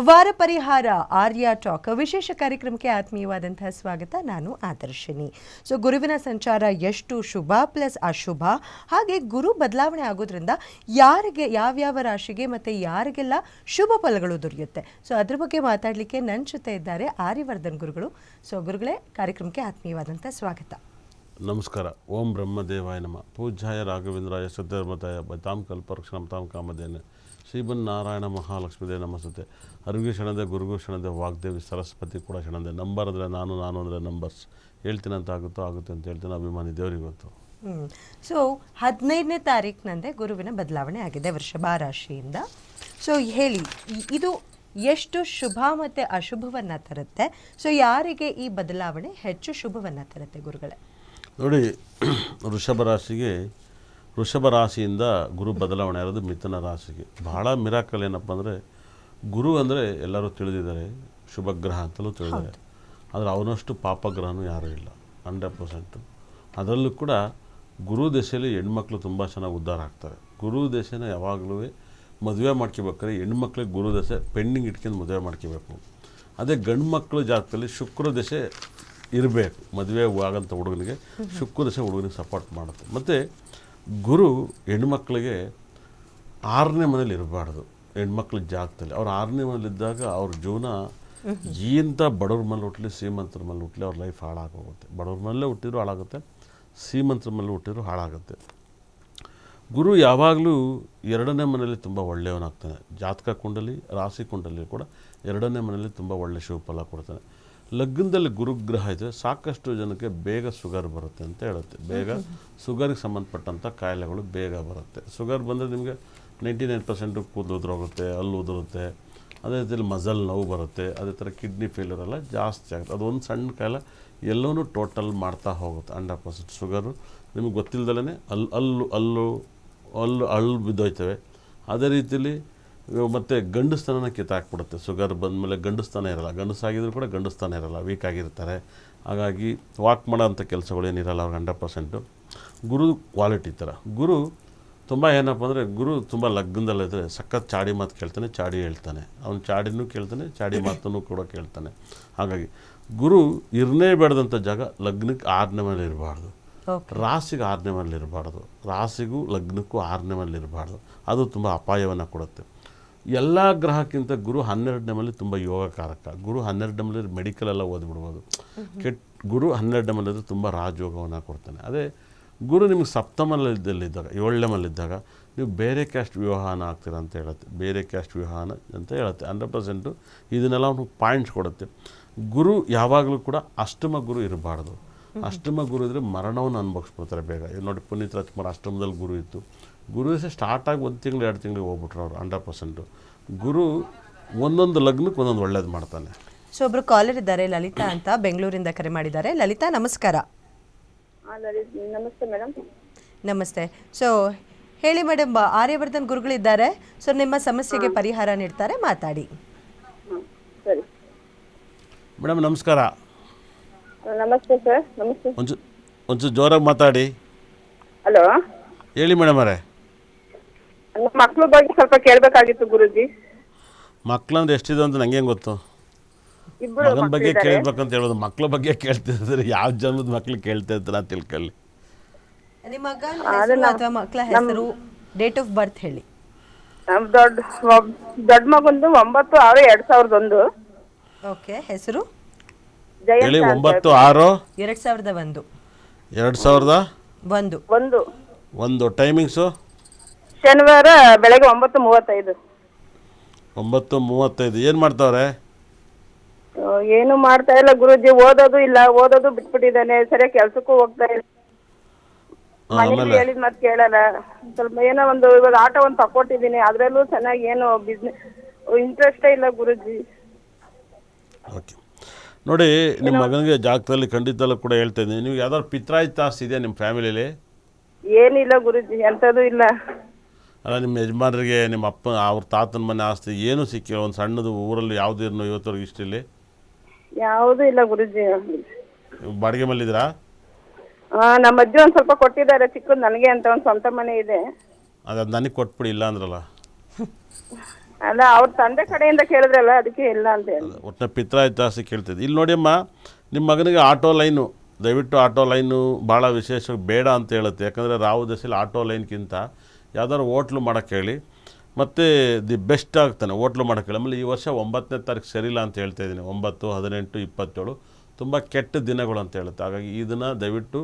ವಾರ ಪರಿಹಾರ ಆರ್ಯ ಟಾಕ್ ವಿಶೇಷ ಕಾರ್ಯಕ್ರಮಕ್ಕೆ ಆತ್ಮೀಯವಾದಂತಹ ಸ್ವಾಗತ. ನಾನು ಆದರ್ಶಿನಿ. ಸೊ ಗುರುವಿನ ಸಂಚಾರ ಎಷ್ಟು ಶುಭ ಪ್ಲಸ್ ಅಶುಭ, ಹಾಗೆ ಗುರು ಬದಲಾವಣೆ ಆಗೋದ್ರಿಂದ ಯಾರಿಗೆ ಯಾವ್ಯಾವ ರಾಶಿಗೆ ಮತ್ತು ಯಾರಿಗೆಲ್ಲ ಶುಭ ಫಲಗಳು ದೊರೆಯುತ್ತೆ, ಸೊ ಅದ್ರ ಬಗ್ಗೆ ಮಾತಾಡಲಿಕ್ಕೆ ನನ್ನ ಜೊತೆ ಇದ್ದಾರೆ ಆರ್ಯವರ್ಧನ್ ಗುರುಗಳು. ಸೊ ಗುರುಗಳೇ, ಕಾರ್ಯಕ್ರಮಕ್ಕೆ ಆತ್ಮೀಯವಾದಂಥ ಸ್ವಾಗತ. ನಮಸ್ಕಾರ. ಓಂ ಬ್ರಹ್ಮದೇವಾಯ ನಮಃ. ಪೂಜ್ಯಾಯ ರಾಘವೇಂದ್ರಾಯ ಸದ್ಧರ್ಮತಾಯ ಬತಾಂ ಕಲ್ಪವೃಕ್ಷಣಂ ತಾಂ ಕಾಮಧೇನ ಶ್ರೀಮನ್ನಾರಾಯಣ ಮಹಾಲಕ್ಷ್ಮೀದೇ ನಮಸ್ತೆ. ಅರುಗೆ ಕ್ಷಣದೆ ಗುರುಗೂ ಕ್ಷಣದೆ ವಾಗ್ದೇವಿ ಸರಸ್ವತಿ ಕೂಡ ಕ್ಷಣದೆ. ನಂಬರ್ ಅಂದರೆ ನಾನು ಅಂದರೆ ನಂಬರ್ಸ್. ಹೇಳ್ತೀನಿ ಅಂತ ಆಗುತ್ತೆ ಅಂತ ಹೇಳ್ತೀನಿ. ಅಭಿಮಾನಿ ದೇವರಿಗೆ ಗೊತ್ತು. ಸೊ 15ನೇ ತಾರೀಕಿನಂದೇ ಗುರುವಿನ ಬದಲಾವಣೆ ಆಗಿದೆ ವೃಷಭ ರಾಶಿಯಿಂದ. ಸೊ ಹೇಳಿ, ಇದು ಎಷ್ಟು ಶುಭ ಮತ್ತು ಅಶುಭವನ್ನು ತರುತ್ತೆ? ಸೊ ಯಾರಿಗೆ ಈ ಬದಲಾವಣೆ ಹೆಚ್ಚು ಶುಭವನ್ನು ತರುತ್ತೆ ಗುರುಗಳೇ? ನೋಡಿ, ವೃಷಭ ರಾಶಿಯಿಂದ ಗುರು ಬದಲಾವಣೆ ಇರೋದು ಮಿಥುನ ರಾಶಿಗೆ. ಬಹಳ ಮಿರಾಕಲ್ ಏನಪ್ಪ ಅಂದರೆ, ಗುರು ಅಂದರೆ ಎಲ್ಲರೂ ತಿಳಿದಿದ್ದಾರೆ, ಶುಭ ಗ್ರಹ ಅಂತಲೂ ತಿಳಿದಿದ್ದಾರೆ. ಆದರೆ ಅವನಷ್ಟು ಪಾಪಗ್ರಹನೂ ಯಾರೂ ಇಲ್ಲ, 100%. ಅದರಲ್ಲೂ ಕೂಡ ಗುರು ದಶೆಯಲ್ಲಿ ಹೆಣ್ಮಕ್ಳು ತುಂಬ ಚೆನ್ನಾಗಿ ಉದ್ಧಾರ ಆಗ್ತಾರೆ. ಗುರು ದಶೆನ ಯಾವಾಗಲೂ ಮದುವೆ ಮಾಡ್ಕೋಬೇಕಾದ್ರೆ ಹೆಣ್ಮಕ್ಳಿಗೆ ಗುರು ದಶೆ ಪೆಂಡಿಂಗ್ ಇಟ್ಕೊಂಡು ಮದುವೆ ಮಾಡ್ಕೋಬೇಕು. ಅದೇ ಗಂಡು ಮಕ್ಕಳು ಜಾತಕದಲ್ಲಿ ಶುಕ್ರ ದಶೆ ಇರಬೇಕು. ಮದುವೆ ಆಗೋಂಥ ಹುಡುಗನಿಗೆ ಶುಕ್ರ ದಶೆ ಹುಡುಗನಿಗೆ ಸಪೋರ್ಟ್ ಮಾಡುತ್ತೆ. ಮತ್ತು ಗುರು ಹೆಣ್ಮಕ್ಳಿಗೆ 6ನೇ ಮನೇಲಿ ಇರಬಾರ್ದು. ಹೆಣ್ಮಕ್ಳ ಜಾಗದಲ್ಲಿ ಅವ್ರು 6ನೇ ಮನೇಲಿದ್ದಾಗ ಅವ್ರ ಜೀವನ ಇಂಥ ಬಡವ್ರ ಮೇಲೆ ಹುಟ್ಟಲಿ ಶ್ರೀಮಂತರ ಮೇಲೆ ಹುಟ್ಟಲಿ ಅವ್ರ ಲೈಫ್ ಹಾಳಾಗೋಗುತ್ತೆ. ಬಡವ್ರ ಮೇಲೆ ಹುಟ್ಟಿದ್ರು ಹಾಳಾಗುತ್ತೆ, ಶ್ರೀಮಂತರ ಮೇಲೆ ಹುಟ್ಟಿದ್ರು ಹಾಳಾಗುತ್ತೆ. ಗುರು ಯಾವಾಗಲೂ 2ನೇ ಮನೇಲಿ ತುಂಬ ಒಳ್ಳೆಯವನಾಗ್ತಾನೆ. ಜಾತಕ ಕುಂಡಲಿ, ರಾಶಿ ಕುಂಡಲಿ ಕೂಡ 2ನೇ ಮನೇಲಿ ತುಂಬ ಒಳ್ಳೆಯ ಶುಭಫಲ ಕೊಡ್ತಾನೆ. ಲಗ್ನದಲ್ಲಿ ಗುರುಗ್ರಹ ಇದ್ದರೆ ಸಾಕಷ್ಟು ಜನಕ್ಕೆ ಬೇಗ ಶುಗರ್ ಬರುತ್ತೆ ಅಂತ ಹೇಳುತ್ತೆ. ಬೇಗ ಶುಗರ್ಗೆ ಸಂಬಂಧಪಟ್ಟಂಥ ಕಾಯಿಲೆಗಳು ಬೇಗ ಬರುತ್ತೆ. ಶುಗರ್ ಬಂದರೆ ನಿಮಗೆ 99% ಕೂದಲು ಉದುರೋಗುತ್ತೆ, ಹಲ್ಲು ಉದುರುತ್ತೆ. ಅದೇ ರೀತಿಯಲ್ಲಿ ಮಸಲ್ ನೋವು ಬರುತ್ತೆ. ಅದೇ ಥರ ಕಿಡ್ನಿ ಫೇಲ್ಯೂರ್ ಎಲ್ಲ ಜಾಸ್ತಿ ಆಗುತ್ತೆ. ಅದೊಂದು ಸಣ್ಣ ಕಾಯಿಲೆ ಎಲ್ಲವೂ ಟೋಟಲ್ ಮಾಡ್ತಾ ಹೋಗುತ್ತೆ. 100% ಶುಗರು ನಿಮಗೆ ಗೊತ್ತಿಲ್ಲದಲೇ ಹಲ್ಲು ಬಿದ್ದೋಯ್ತವೆ. ಅದೇ ರೀತಿಯಲ್ಲಿ ಮತ್ತು ಗಂಡಸ್ತನ ಕಿತ್ತಾಕ್ಬಿಡುತ್ತೆ. ಶುಗರ್ ಬಂದಮೇಲೆ ಗಂಡಸ್ತನ ಇರಲ್ಲ, ಗಂಡಸಾಗಿದ್ರು ಕೂಡ ಗಂಡಸ್ತನ ಇರಲ್ಲ, ವೀಕ್ ಆಗಿರ್ತಾರೆ. ಹಾಗಾಗಿ ವಾಕ್ ಮಾಡೋಂಥ ಕೆಲಸಗಳೇನಿರಲ್ಲ ಅವ್ರಿಗೆ 100%. ಗುರು ಕ್ವಾಲಿಟಿ ಥರ ಗುರು ತುಂಬ ಏನಪ್ಪ ಅಂದರೆ, ಗುರು ತುಂಬ ಲಗ್ನದಲ್ಲಿದ್ದರೆ ಸಖತ್ ಚಾಡಿ ಮಾತು ಕೇಳ್ತಾನೆ, ಚಾಡಿ ಹೇಳ್ತಾನೆ. ಅವನು ಚಾಡಿನೂ ಕೇಳ್ತಾನೆ, ಚಾಡಿ ಮಾತನ್ನು ಕೂಡ ಕೇಳ್ತಾನೆ. ಹಾಗಾಗಿ ಗುರು ಇರನೇ ಬೇಡದಂಥ ಜಾಗ ಲಗ್ನಕ್ಕೆ 6ನೇ ಮನೇಲಿ ಇರಬಾರ್ದು, ರಾಶಿಗೆ 6ನೇ ಮನೇಲಿ ಇರಬಾರ್ದು, ರಾಶಿಗೂ ಲಗ್ನಕ್ಕೂ 6ನೇ ಮನೇಲಿ ಇರಬಾರ್ದು. ಅದು ತುಂಬ ಅಪಾಯವನ್ನು ಕೊಡುತ್ತೆ. ಎಲ್ಲ ಗ್ರಹಕ್ಕಿಂತ ಗುರು 12ನೇ ಮನೇಲಿ ತುಂಬ ಯೋಗಕಾರಕ. ಗುರು 12ನೇ ಮನೇಲಿ ಮೆಡಿಕಲೆಲ್ಲ ಓದ್ಬಿಡ್ಬೋದು. ಗುರು 12ನೇ ಮನೇಲಿದ್ದರೆ ತುಂಬ ರಾಜಯೋಗವನ್ನು ಕೊಡ್ತಾನೆ. ಅದೇ ಗುರು ನಿಮಗೆ ಸಪ್ತಮದಲ್ಲಿದ್ದಾಗ 7ನೇ ಮನೇಲಿದ್ದಾಗ ನೀವು ಬೇರೆ ಕ್ಯಾಸ್ಟ್ ವಿವಾಹನ ಆಗ್ತೀರ ಅಂತ ಹೇಳುತ್ತೆ. ಬೇರೆ ಕ್ಯಾಸ್ಟ್ ವಿವಾಹನ ಅಂತ ಹೇಳುತ್ತೆ. 100% ಇದನ್ನೆಲ್ಲ ಅವನು ಪಾಯಿಂಟ್ಸ್ ಕೊಡುತ್ತೆ. ಗುರು ಯಾವಾಗಲೂ ಕೂಡ ಅಷ್ಟಮ ಗುರು ಇರಬಾರ್ದು. ಅಷ್ಟಮ ಗುರು ಇದ್ದರೆ ಮರಣವನ್ನು ಅನುಭವಿಸ್ಬಿಡ್ತಾರೆ ಬೇಗ. ನೋಡಿ, ಪುನೀತ್ ರಾಜ್ಕುಮಾರ್ ಅಷ್ಟಮದಲ್ಲಿ ಗುರು ಇತ್ತು. ಗುರು ದಿವಸ ಸ್ಟಾರ್ಟಾಗಿ 1 ತಿಂಗಳು 2 ತಿಂಗಳಿಗೆ ಹೋಗ್ಬಿಟ್ರು ಅವರು. 100% ಗುರು ಒಂದೊಂದು ಲಗ್ನಕ್ಕೆ ಒಂದೊಂದು ಒಳ್ಳೇದು ಮಾಡ್ತಾನೆ. ಸೊ ಒಬ್ರು ಕಾಲರ್ ಇದ್ದಾರೆ, ಲಲಿತಾ ಅಂತ, ಬೆಂಗಳೂರಿಂದ ಕರೆ ಮಾಡಿದ್ದಾರೆ. ಲಲಿತಾ, ನಮಸ್ಕಾರ. ನಮಸ್ತೆ ಮೇಡಮ್. ನಮಸ್ತೆ. ಸೊ ಹೇಳಿ ಮೇಡಮ್, ಆರ್ಯವರ್ಧನ್ ಗುರುಗಳಿದ್ದಾರೆ. ಸೊ ನಿಮ್ಮ ಸಮಸ್ಯೆಗೆ ಪರಿಹಾರ ನೀಡ್ತಾರೆ, ಮಾತಾಡಿ. ಸರಿ ಮೇಡಮ್ ನಮಸ್ಕಾರ. ನಮಸ್ತೆ ಸರ್. ನಮಸ್ತೆ. ಒಂಚೂರು ಜೋರಾಗಿ ಮಾತಾಡಿ. ಹಲೋ, ಹೇಳಿ ಮೇಡಮ್ ಅವರೇ. ಮಕ್ಕಳ ಬಗ್ಗೆ ಸ್ವಲ್ಪ ಕೇಳಬೇಕಾಗಿತ್ತು ಗುರುಜಿ. ಮಕ್ಕಳಂದ್ರೆ ಎಷ್ಟಿದೆ ಅಂತ ನಂಗೆ ಗೊತ್ತು. ಮಗನ ಬಗ್ಗೆ ಕೇಳಬೇಕಂತ ಹೇಳ್ಬೋದು. ಮಕ್ಕಳ ಬಗ್ಗೆ ಕೇಳ್ತಿದ್ರೆ ಯಾವ ಜನ್ಮದ ಮಕ್ಳು ಕೇಳ್ತಾ ಇರ್ತಾರೆ ಅಂತ ತಿಳ್ಕೊಳ್ಳಿ. ನಿಮ್ಮ ಮಗನ ಹೆಸರು ಅಥವಾ ಮಕ್ಕಳ ಹೆಸರು, ಡೇಟ್ ಆಫ್ ಬರ್ತ್ ಹೇಳಿ. ದೊಡ್ಡ ಮಗಂದು 9/6/2001. ಓಕೆ, ಹೆಸರು ಹೇಳಿ. 9/6/2001. 2001. ಟೈಮಿಂಗ್ಸು ಶನಿವಾರ ಬೆಳಗ್ಗೆ 9:35. 9:35. ಏನು ಮಾಡ್ತಾವ್ರೆ? ಏನು ಮಾಡ್ತಾ ಇಲ್ಲ ಗುರುಜಿ. ಓದೋದು ಬಿಟ್ಬಿಟ್ಟಿದ್ದಾನೆ. ಸರಿಯಾಗಿ ಕೆಲ್ಸಕ್ಕೂ ಹೋಗ್ತಾ ಇಲ್ಲ. ಮನೇಲಿ ಹೇಳಿದ ಮಾತು ಕೇಳಲ್ಲ. ಸ್ವಲ್ಪ ಏನೋ ಒಂದು ಇವಾಗ ಆಟ ಒಂದು ತಕೊಟ್ಟಿದ್ದೀನಿ, ಅದ್ರಲ್ಲೂ ಚೆನ್ನಾಗಿ ಏನು ಬಿಸ್ನೆಸ್ ಇಂಟ್ರೆಸ್ಟೇ ಇಲ್ಲ ಗುರುಜಿ. ಓಕೆ, ನೋಡಿ, ನಿಮ್ಮ ಮಗನಿಗೆ ಜಾಗದಲ್ಲಿ ಖಂಡಿತಲ್ಲೂ ಕೂಡ ಹೇಳ್ತಾ ಇದ್ದೀನಿ. ನೀವು ಯಾವ್ದಾದ್ರು ಪಿತ್ರಾಯಿತ ಆಸ್ತಿ ಇದೆಯಾ ನಿಮ್ಮ ಫ್ಯಾಮಿಲಿಯಲ್ಲಿ? ಏನಿಲ್ಲ ಗುರುಜಿ, ಎಂಥದ್ದು ಇಲ್ಲ. ಅಲ್ಲ, ನಿಮ್ಮ ಯಜಮಾನರಿಗೆ ನಿಮ್ಮ ಅಪ್ಪ ಅವ್ರ ತಾತನ ಮನೆ ಆಸ್ತಿ ಏನೂ ಸಿಕ್ಕಿಲ್ಲ? ಒಂದು ಸಣ್ಣದು ಊರಲ್ಲಿ ಯಾವುದೂ ಇರೋ ಇವತ್ತವರೆಗೆ ಇಷ್ಟಿಲ್ಲಿ ಯಾವುದೂ ಇಲ್ಲ ಗುರುಜಿ. ಬಾಡಿಗೆ ಮೇಲಿದ್ದೀರಾ? ನಮ್ಮ ಅಜ್ಜಿ ಒಂದು ಸ್ವಲ್ಪ ಕೊಟ್ಟಿದ್ದಾರೆ ಚಿಕ್ಕದು, ನನಗೆ ಅಂತ ಒಂದು ಸ್ವಂತ ಮನೆ ಇದೆ. ಅದು ನನಗೆ ಕೊಟ್ಬಿಡಿ, ಇಲ್ಲ ಅಂದ್ರಲ್ಲ. ಅಲ್ಲ ಅವ್ರ ತಂದೆ ಕಡೆಯಿಂದ ಕೇಳಿದ್ರಲ್ಲ ಅದಕ್ಕೆ ಇಲ್ಲ ಅಂತ ಹೇಳಿ. ಒಟ್ಟಿನ ಪಿತ್ರಾಯಿತಾಸಿ ಕೇಳ್ತಿದ್ದೆ. ಇಲ್ಲಿ ನೋಡಿಯಮ್ಮ, ನಿಮ್ಮ ಮಗನಿಗೆ ಆಟೋ ಲೈನು, ದಯವಿಟ್ಟು ಆಟೋ ಲೈನು ಭಾಳ ವಿಶೇಷವಾಗಿ ಬೇಡ ಅಂತ ಹೇಳುತ್ತೆ. ಯಾಕಂದರೆ ರಾಹು ದಶೆಯಲ್ಲಿ ಆಟೋ ಲೈನ್ಗಿಂತ ಯಾವ್ದಾದ್ರು ಹೋಟ್ಲು ಮಾಡೋಕ್ಕೆ ಹೇಳಿ, ಮತ್ತು ದಿ ಬೆಸ್ಟ್ ಆಗ್ತಾನೆ ಹೋಟ್ಲು ಮಾಡೋಕ್ಕೆ ಹೇಳಿ. ಆಮೇಲೆ ಈ ವರ್ಷ 9ನೇ ತಾರೀಕು ಸರಿಯಿಲ್ಲ ಅಂತ ಹೇಳ್ತಾ ಇದ್ದೀನಿ. 9, 18, 27 ತುಂಬ ಕೆಟ್ಟ ದಿನಗಳು ಅಂತ ಹೇಳುತ್ತೆ. ಹಾಗಾಗಿ ಇದನ್ನು ದಯವಿಟ್ಟು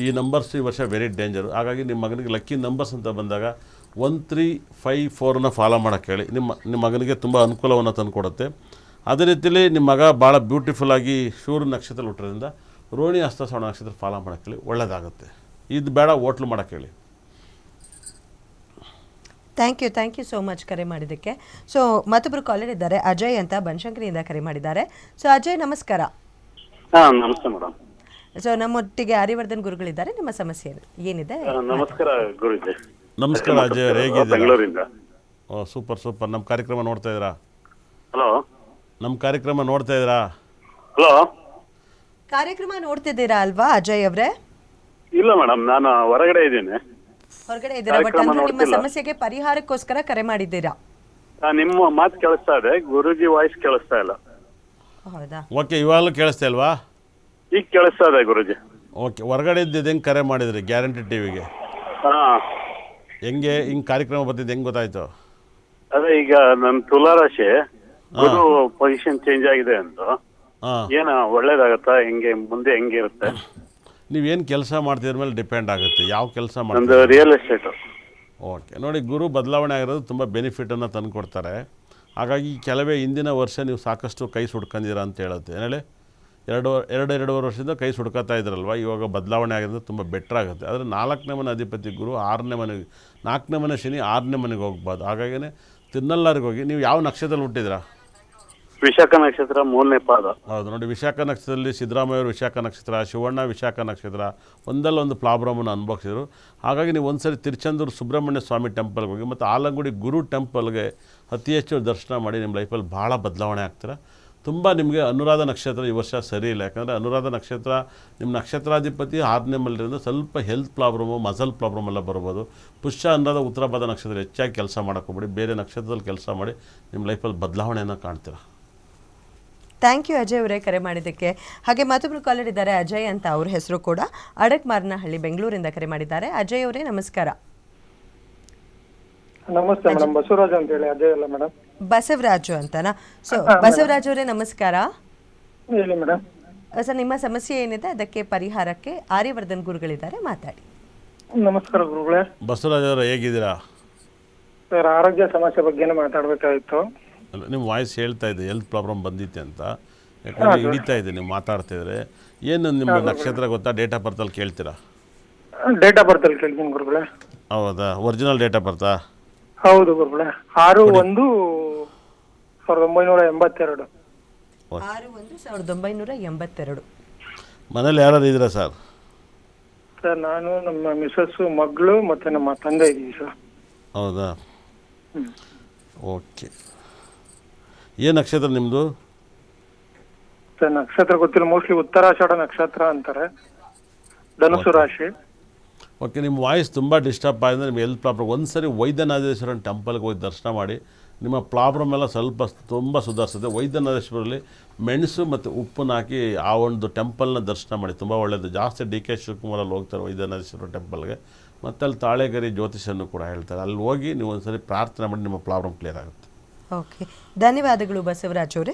ಈ ನಂಬರ್ಸ್ ಈ ವರ್ಷ ವೆರಿ ಡೇಂಜರು. ಹಾಗಾಗಿ ನಿಮ್ಮ ಮಗನಿಗೆ ಲಕ್ಕಿ ನಂಬರ್ಸ್ ಅಂತ ಬಂದಾಗ 1, 3, 5, 4ನ ಫಾಲೋ ಮಾಡೋಕ್ಕೆ ಹೇಳಿ. ನಿಮ್ಮ ಮಗನಿಗೆ ತುಂಬ ಅನುಕೂಲವನ್ನು ತಂದುಕೊಡುತ್ತೆ. ಅದೇ ರೀತಿಯಲ್ಲಿ ನಿಮ್ಮ ಮಗ ಭಾಳ ಬ್ಯೂಟಿಫುಲ್ಲಾಗಿ ಶೂರ್ ನಕ್ಷತ್ರ ಹುಟ್ಟಿರೋದ್ರಿಂದ ರೋಹಿಣಿ ಹಸ್ತ ಶ್ರವಣ ನಕ್ಷತ್ರ ಫಾಲೋ ಮಾಡೋಕ್ಕೆ ಹೇಳಿ, ಒಳ್ಳೆಯದಾಗುತ್ತೆ. ಇದು ಬೇಡ, ಹೋಟ್ಲು ಮಾಡೋಕ್ಕೆ ಹೇಳಿ. ಥ್ಯಾಂಕ್ ಯು ಸೋ ಮಚ್ ಕರೆ ಮಾಡಿದ್ದಕ್ಕೆ. ಸೊ ಮತ್ತೊಬ್ಬರು ಕಾಲರ್ ಇದ್ದಾರೆ, ಅಜಯ್ ಅಂತ ಬನಶಂಕರಿಯಿಂದ ಕರೆ ಮಾಡಿದ್ದಾರೆ. ಸೊ ಅಜಯ್ ನಮಸ್ಕಾರ. ಹಾಂ ನಮಸ್ತೆ ಮೇಡಮ್. ಸೊ ನಮ್ಮೊಟ್ಟಿಗೆ ಆರ್ಯವರ್ಧನ್ ಗುರುಗಳಿದ್ದಾರೆ. ನಿಮ್ಮ ಸಮಸ್ಯೆ ಏನಿದೆ? ನಮಸ್ಕಾರ ಗುರುಜಿ. ನಮಸ್ಕಾರ ಅಜಯ್, ಹೇಗಿದ್ದೀರಾ? ಬೆಂಗಳೂರಿಂದ. ಓ ಸೂಪರ್. ನಮ್ಮ ಕಾರ್ಯಕ್ರಮ ನೋಡ್ತಾ ಇದ್ದೀರಾ? ಹಲೋ. ನಮ್ಮ ಕಾರ್ಯಕ್ರಮ ನೋಡ್ತಾ ಇದ್ದೀರಾ? ಹಲೋ. ಕಾರ್ಯಕ್ರಮ ನೋಡ್ತಿದ್ದೀರಾ ಅಲ್ವಾ ಅಜಯ್ ಅವರೇ? ಇಲ್ಲ ಮೇಡಮ್, ನಾನು ಹೊರಗಡೆ ಇದ್ದೀನಿ. ಹೊರಗಡೆ ಇದ್ದೀರಾ, ಬಟ್ ಅಂದ್ರೆ ನಿಮ್ಮ ಸಮಸ್ಯೆಗೆ ಪರಿಹಾರಕ್ಕೋಸ್ಕರ ಕರೆ ಮಾಡಿದ್ದೀರಾ? ನಿಮ್ಮ ಮಾತು ಕೇಳಿಸ್ತಾ ಇದೆ, ಗುರುಜಿ ವಾಯ್ಸ್ ಕೇಳಿಸ್ತಾ ಇಲ್ಲ. ಹೌದಾ? ಓಕೆ, ಇವಾಗಲೂ ಕೇಳಿಸ್ತಾ ಇಲ್ವಾ? ಈಗ ಕೇಳಿಸ್ತಾ ಇದೆ ಗುರುಜಿ. ಓಕೆ, ಹೊರಗಡೆ ಇದ್ದಿದ್ದು ಹೆಂಗೆ ಕರೆ ಮಾಡಿದ್ರಿ ಗ್ಯಾರಂಟಿ ಟಿವಿಗೆ? ಹಾಂ. ಹೆಂಗೆ ಹಿಂಗೆ ಕಾರ್ಯಕ್ರಮ ಬರ್ತಿದ್ದು ಹೆಂಗೆ ಗೊತ್ತಾಯ್ತು? ಅದೇ ಈಗ ನನ್ನ ತುಲಾರಾಶಿ ಗುರು ಪೊಸಿಷನ್ ಚೇಂಜ್ ಆಗಿದೆ ಅಂತ. ಹಾಂ, ಏನು ಒಳ್ಳೇದಾಗತ್ತಾ? ಹೆಂಗೆ ಮುಂದೆ ಹೆಂಗಿರುತ್ತೆ? ನೀವೇನು ಕೆಲಸ ಮಾಡ್ತಿದ್ರ ಮೇಲೆ ಡಿಪೆಂಡ್ ಆಗುತ್ತೆ, ಯಾವ ಕೆಲಸ ನಂದು ಮಾಡ್ತೀವಿ. Real estate. ಓಕೆ, ನೋಡಿ, ಗುರು ಬದಲಾವಣೆ ಆಗಿರೋದು ತುಂಬ ಬೆನಿಫಿಟನ್ನು ತಂದುಕೊಡ್ತಾರೆ. ಹಾಗಾಗಿ ಕೆಲವೇ ಹಿಂದಿನ ವರ್ಷ ನೀವು ಸಾಕಷ್ಟು ಕೈ ಸುಡ್ಕೊಂಡಿರ ಅಂತ ಹೇಳುತ್ತೆ. ಏನು ಹೇಳಿ, ಎರಡೂವರೆ ವರ್ಷದಿಂದ ಕೈ ಸುಡ್ಕೊತಾ ಇದ್ರಲ್ವ, ಇವಾಗ ಬದಲಾವಣೆ ಆಗಿರೋದು ತುಂಬ ಬೆಟ್ರ್ ಆಗುತ್ತೆ. ಆದರೆ 4ನೇ ಮನೆ ಅಧಿಪತಿ ಗುರು 6ನೇ ಮನೆಗೆ, 4ನೇ ಮನೆ ಶನಿ 6ನೇ ಮನೆಗೆ ಹೋಗ್ಬಾರ್ದು. ಹಾಗಾಗಿನೇ ತಿನ್ನಲ್ಲಾರಿಗೆ ಹೋಗಿ. ನೀವು ಯಾವ ನಕ್ಷತ್ರದಲ್ಲಿ ಹುಟ್ಟಿದ್ರಾ? ವಿಶಾಖ ನಕ್ಷತ್ರ 3ನೇ ಪಾದ. ಹೌದು, ನೋಡಿ, ವಿಶಾಖ ನಕ್ಷತ್ರದಲ್ಲಿ ಸಿದ್ದರಾಮಯ್ಯವರು ವಿಶಾಖ ನಕ್ಷತ್ರ, ಶಿವಣ್ಣ ವಿಶಾಖ ನಕ್ಷತ್ರ, ಒಂದಲ್ಲೊಂದು ಪ್ರಾಬ್ಲಮನ್ನು ಅನುಭವಿಸಿದರು. ಹಾಗಾಗಿ ನೀವು ಒಂದ್ಸರಿ ತಿರುಚೆಂದೂರು ಸುಬ್ರಹ್ಮಣ್ಯ ಸ್ವಾಮಿ ಟೆಂಪಲ್ಗೆ ಹೋಗಿ ಮತ್ತು ಆಲಂಗುಡಿ ಗುರು ಟೆಂಪಲ್ಗೆ ಅತಿ ಹೆಚ್ಚು ದರ್ಶನ ಮಾಡಿ ನಿಮ್ಮ ಲೈಫಲ್ಲಿ ಭಾಳ ಬದಲಾವಣೆ ಆಗ್ತೀರ. ತುಂಬ ನಿಮಗೆ ಅನುರಾಧ ನಕ್ಷತ್ರ ಈ ವರ್ಷ ಸರಿ ಇಲ್ಲ. ಯಾಕಂದರೆ ಅನುರಾಧ ನಕ್ಷತ್ರ ನಿಮ್ಮ ನಕ್ಷತ್ರಾಧಿಪತಿ 6ನೇ ಮನೆಯಿಂದ ಸ್ವಲ್ಪ ಹೆಲ್ತ್ ಪ್ರಾಬ್ಲಮು, ಮಸಲ್ ಪ್ರಾಬ್ಲಮ್ ಎಲ್ಲ ಬರ್ಬೋದು. ಪುಷ್ಯ ಅನುರಾಧ ಉತ್ತರ ಭಾದ ನಕ್ಷತ್ರ ಹೆಚ್ಚಾಗಿ ಕೆಲಸ ಮಾಡೋಕ್ಕೋಗ್ಬಿಡಿ, ಬೇರೆ ನಕ್ಷತ್ರದಲ್ಲಿ ಕೆಲಸ ಮಾಡಿ ನಿಮ್ಮ ಲೈಫಲ್ಲಿ ಬದಲಾವಣೆಯನ್ನು ಕಾಣ್ತೀರ. ಥ್ಯಾಂಕ್ ಯು ಅಜಯ್ ಅವರೇ ಕರೆ ಮಾಡಿದ್ದಕ್ಕೆ. ಹಾಗೆ ಮತ್ತೊಬ್ಬರು ಕಾಲರ್ ಇದ್ದಾರೆ, ಅಜಯ್ ಅಂತ, ಅವ್ರ ಹೆಸರು ಕೂಡ ಅಡಕ್ಮಾರನಹಳ್ಳಿ ಬೆಂಗಳೂರಿಂದ ಕರೆ ಮಾಡಿದ್ದಾರೆ. ಅಜಯ್ ಅವರೇ ನಮಸ್ಕಾರ. ನಮಸ್ತೆ ಮೇಡಮ್, ಬಸವರಾಜ್ ಅಂತ ಹೇಳಿ. ಅಜಯ್ ಅಲ್ಲ ಮೇಡಮ್? ಬಸವರಾಜು ಅಂತನಾ? ಸೊ ಬಸವರಾಜ್ ಅವರೇ ನಮಸ್ಕಾರ. ಹೇಳಿ ಮೇಡಮ್. ಸರ್, ನಿಮ್ಮ ಸಮಸ್ಯೆ ಏನಿದೆ ಅದಕ್ಕೆ ಪರಿಹಾರಕ್ಕೆ ಆರ್ಯವರ್ಧನ್ ಗುರುಗಳಿದ್ದಾರೆ, ಮಾತಾಡಿ. ನಮಸ್ಕಾರ ಗುರುಗಳೇ. ಬಸವರಾಜ್ ಅವರು ಹೇಗಿದ್ದೀರಾ? ಸರ್, ಆರೋಗ್ಯ ಸಮಸ್ಯೆ ಬಗ್ಗೆನೇ ಮಾತಾಡಬೇಕಾಗಿತ್ತು. ಅಲ್ಲ, ನಿಮ್ಮ ವಾಯ್ಸ್ ಹೇಳ್ತಾ ಇದೆ ಹೆಲ್ತ್ ಪ್ರಾಬ್ಲಮ್ ಬಂದಿತ್ತೆ ಅಂತ. ಯಾಕಂದರೆ ಹಿಡಿತಾ ಇದೆ ನೀವು ಮಾತಾಡ್ತಿದ್ರೆ. ಏನು ನಿಮ್ಮ ನಕ್ಷತ್ರ ಗೊತ್ತಾ? ಡೇಟ್ ಆಫ್ ಬರ್ತಲ್ಲಿ ಕೇಳ್ತೀರಾ? ಡೇಟ್ ಆಫ್ ಬರ್ತ್ ಅಲ್ಲಿ ಕೇಳ್ತೀನಿ ಗುರುಗಳೇ. ಹೌದಾ? ಒರಿಜಿನಲ್ ಡೇಟ್ ಆಫ್ ಬರ್ತಾ? ಹೌದು ಗುರುಗಳೇ. 6/1/1982. 6/1/1982. ಮನೇಲಿ ಯಾರು ಇದ್ದೀರಾ ಸರ್? ಸರ್, ನಾನು, ನಮ್ಮ ಮಿಸಸ್ಸು, ಮಗಳು ಮತ್ತೆ ನಮ್ಮ ತಂದೆ ಇದ್ದೀವಿ ಸರ್. ಹೌದಾ? ಓಕೆ. ಏನು ನಕ್ಷತ್ರ ನಿಮ್ಮದು? ಸರ್, ನಕ್ಷತ್ರ ಗೊತ್ತಿಲ್ಲ, ಮೋಸ್ಟ್ಲಿ ಉತ್ತರಾಷಾಢ ನಕ್ಷತ್ರ ಅಂತಾರೆ, ಧನುಸು ರಾಶಿ. ಓಕೆ, ನಿಮ್ಮ ವಾಯ್ಸ್ ತುಂಬ ಡಿಸ್ಟರ್ಬ್ ಆಗಿದೆ. ನಿಮ್ಗೆ ಹೆಲ್ತ್ ಪ್ರಾಬ್ಲಮ್. ಒಂದು ಸರಿ ವೈದ್ಯನಾಥೇಶ್ವರನ ಟೆಂಪಲ್ಗೆ ಹೋಗಿ ದರ್ಶನ ಮಾಡಿ, ನಿಮ್ಮ ಪ್ರಾಬ್ಲಮ್ ಎಲ್ಲ ಸ್ವಲ್ಪ ತುಂಬ ಸುಧಾರಿಸುತ್ತೆ. ವೈದ್ಯನಾಥೇಶ್ವರಲ್ಲಿ ಮೆಣಸು ಮತ್ತು ಉಪ್ಪನ್ನ ಹಾಕಿ ಆ ಒಂದು ಟೆಂಪಲ್ನ ದರ್ಶನ ಮಾಡಿ, ತುಂಬ ಒಳ್ಳೆಯದು. ಜಾಸ್ತಿ ಡಿ ಕೆ ಶಿವಕುಮಾರಲ್ಲಿ ಹೋಗ್ತಾರೆ ವೈದ್ಯನಾಥೇಶ್ವರ ಟೆಂಪಲ್ಗೆ. ಮತ್ತು ಅಲ್ಲಿ ತಾಳೆಗರಿ ಜ್ಯೋತಿಷನ್ನು ಕೂಡ ಹೇಳ್ತಾರೆ. ಅಲ್ಲಿ ಹೋಗಿ ನೀವು ಒಂದು ಸರಿ ಪ್ರಾರ್ಥನೆ ಮಾಡಿ, ನಿಮ್ಮ ಪ್ರಾಬ್ಲಮ್ ಕ್ಲಿಯರ್ ಆಗುತ್ತೆ. ಓಕೆ, ಧನ್ಯವಾದಗಳು ಬಸವರಾಜ್ ಅವರೇ.